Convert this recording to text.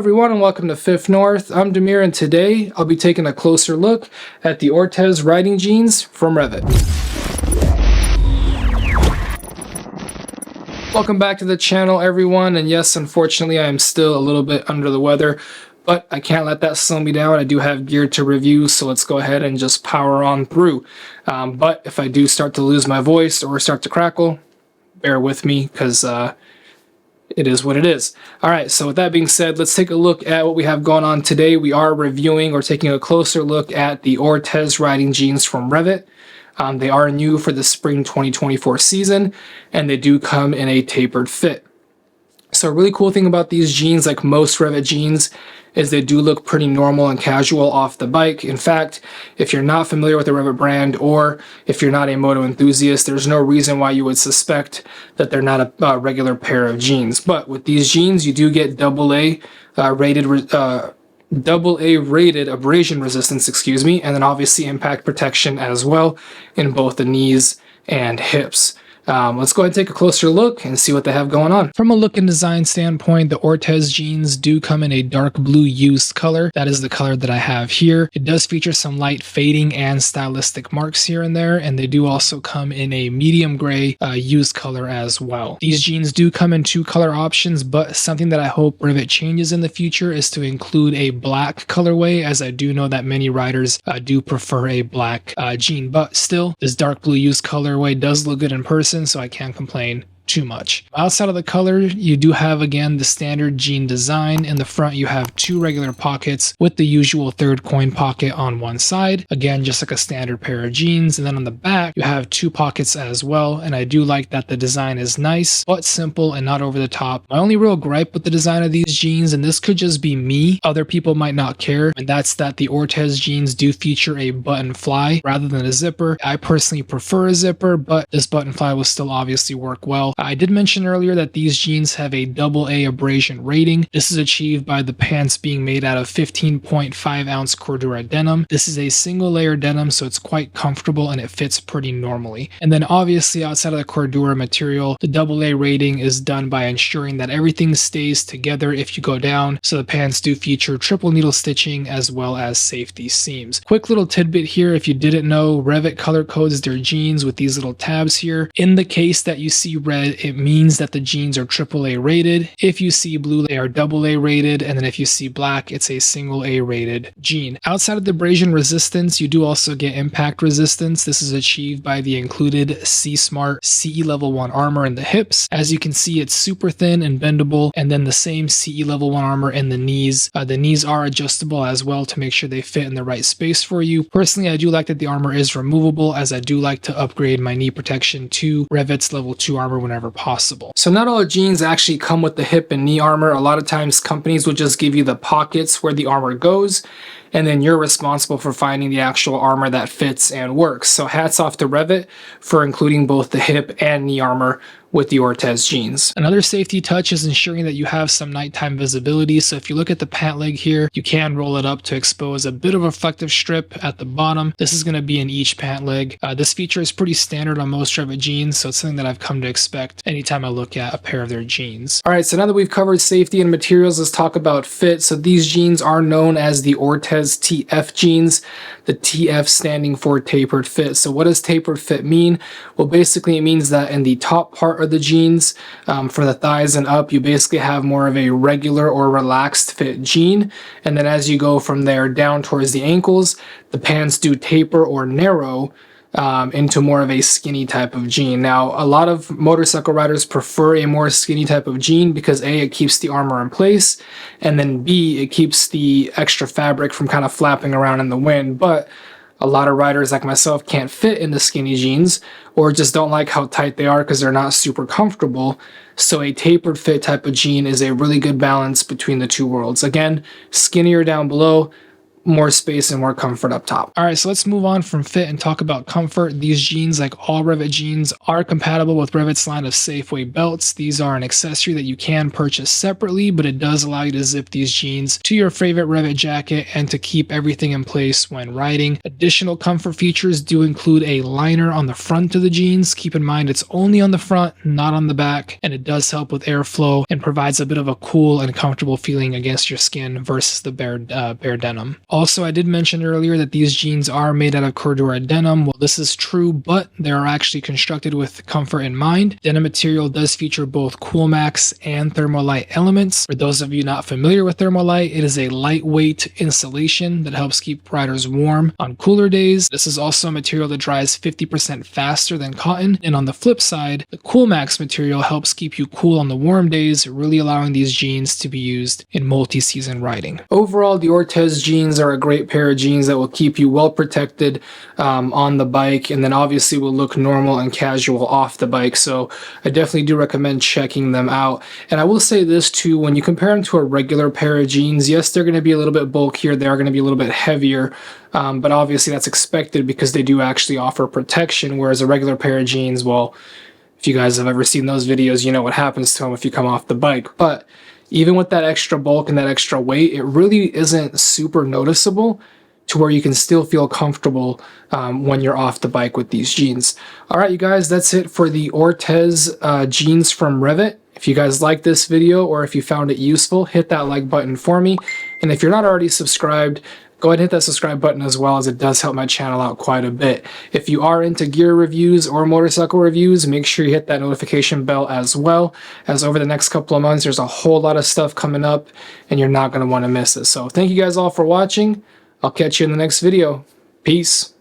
everyone and welcome to Fifth North. I'm Demir and today I'll be taking a closer look at the Ortes riding jeans from REV'IT. Welcome back to the channel everyone, and yes, unfortunately I am still a little bit under the weather, but I can't let that slow me down. I do have gear to review, so let's go ahead and just power on through. But if I do start to lose my voice or start to crackle, bear with me because it is what it is. Alright, so with that being said, let's take a look at what we have going on today. We are reviewing or taking a closer look at the Ortes riding jeans from REV'IT. They are new for the spring 2024 season, and they do come in a tapered fit. So a really cool thing about these jeans, like most REV'IT jeans, is they do look pretty normal and casual off the bike. In fact, if you're not familiar with the REV'IT brand, or if you're not a moto enthusiast, there's no reason why you would suspect that they're not a regular pair of jeans. But with these jeans, you do get AA rated abrasion resistance, and then obviously impact protection as well in both the knees and hips. Let's go ahead and take a closer look and see what they have going on. From a look and design standpoint, the Ortes jeans do come in a dark blue used color. That is the color that I have here. It does feature some light fading and stylistic marks here and there, and they do also come in a medium gray used color as well. These jeans do come in two color options, but something that I hope REV'IT changes in the future is to include a black colorway, as I do know that many riders do prefer a black jean. But still, this dark blue used colorway does look good in person, so I can't complain too much. Outside of the color, you do have again the standard jean design. In the front you have two regular pockets with the usual third coin pocket on one side, again just like a standard pair of jeans, and then on the back you have two pockets as well, and I do like that the design is nice but simple and not over the top. My only real gripe with the design of these jeans, and this could just be me, other people might not care, and that's that the Ortes jeans do feature a button fly rather than a zipper. I personally prefer a zipper, but this button fly will still obviously work well. I did mention earlier that these jeans have a AA abrasion rating. This is achieved by the pants being made out of 15.5 ounce Cordura denim. This is a single layer denim, so it's quite comfortable and it fits pretty normally. And then obviously outside of the Cordura material, the AA rating is done by ensuring that everything stays together if you go down. So the pants do feature triple needle stitching as well as safety seams. Quick little tidbit here, if you didn't know, REV'IT color codes their jeans with these little tabs here. In the case that you see red, it means that the jeans are AAA rated. If you see blue, they are AA rated, and then if you see black, it's a single A rated jean. Outside of the abrasion resistance, you do also get impact resistance. This is achieved by the included C-Smart CE Level 1 armor in the hips. As you can see, it's super thin and bendable, and then the same CE Level 1 armor in the knees. The knees are adjustable as well to make sure they fit in the right space for you. Personally, I do like that the armor is removable, as I do like to upgrade my knee protection to REV'IT's Level 2 armor whenever possible. So not all jeans actually come with the hip and knee armor. A lot of times companies will just give you the pockets where the armor goes, and then you're responsible for finding the actual armor that fits and works. So hats off to REV'IT for including both the hip and knee armor with the Ortes jeans. Another safety touch is ensuring that you have some nighttime visibility. So if you look at the pant leg here, you can roll it up to expose a bit of a reflective strip at the bottom. This is going to be in each pant leg. This feature is pretty standard on most REV'IT jeans, so it's something that I've come to expect anytime I look at a pair of their jeans. Alright, so now that we've covered safety and materials, let's talk about fit. So these jeans are known as the Ortes TF jeans, the TF standing for tapered fit. So what does tapered fit mean? Well, basically it means that in the top part of the jeans, from the thighs and up, you basically have more of a regular or relaxed fit jean, and then as you go from there down towards the ankles, the pants do taper or narrow into more of a skinny type of jean. Now, a lot of motorcycle riders prefer a more skinny type of jean because A, it keeps the armor in place, and then B, it keeps the extra fabric from kind of flapping around in the wind. But a lot of riders like myself can't fit in the skinny jeans, or just don't like how tight they are because they're not super comfortable. So a tapered fit type of jean is a really good balance between the two worlds. Again, skinnier down below, more space and more comfort up top. All right, so let's move on from fit and talk about comfort. These jeans, like all REV'IT jeans, are compatible with REV'IT's line of Safeway belts. These are an accessory that you can purchase separately, but it does allow you to zip these jeans to your favorite REV'IT jacket and to keep everything in place when riding. Additional comfort features do include a liner on the front of the jeans. Keep in mind it's only on the front, not on the back, and it does help with airflow and provides a bit of a cool and comfortable feeling against your skin versus the bare denim. Also, I did mention earlier that these jeans are made out of corduroy denim. Well, this is true, but they are actually constructed with comfort in mind. Denim material does feature both Coolmax and Thermolite elements. For those of you not familiar with Thermolite, it is a lightweight insulation that helps keep riders warm on cooler days. This is also a material that dries 50% faster than cotton. And on the flip side, the Coolmax material helps keep you cool on the warm days, really allowing these jeans to be used in multi-season riding. Overall, the Ortes jeans are a great pair of jeans that will keep you well protected on the bike, and then obviously will look normal and casual off the bike. So I definitely do recommend checking them out. And I will say this too, when you compare them to a regular pair of jeans, yes, they're going to be a little bit bulkier, they are going to be a little bit heavier, but obviously that's expected because they do actually offer protection, whereas a regular pair of jeans, well, if you guys have ever seen those videos, you know what happens to them if you come off the bike. But even with that extra bulk and that extra weight, it really isn't super noticeable to where you can still feel comfortable when you're off the bike with these jeans. All right, you guys, that's it for the Ortes jeans from REV'IT. If you guys like this video or if you found it useful, hit that like button for me. And if you're not already subscribed, go ahead and hit that subscribe button as well, as it does help my channel out quite a bit. If you are into gear reviews or motorcycle reviews, make sure you hit that notification bell as well, as over the next couple of months, there's a whole lot of stuff coming up and you're not going to want to miss it. So thank you guys all for watching. I'll catch you in the next video. Peace.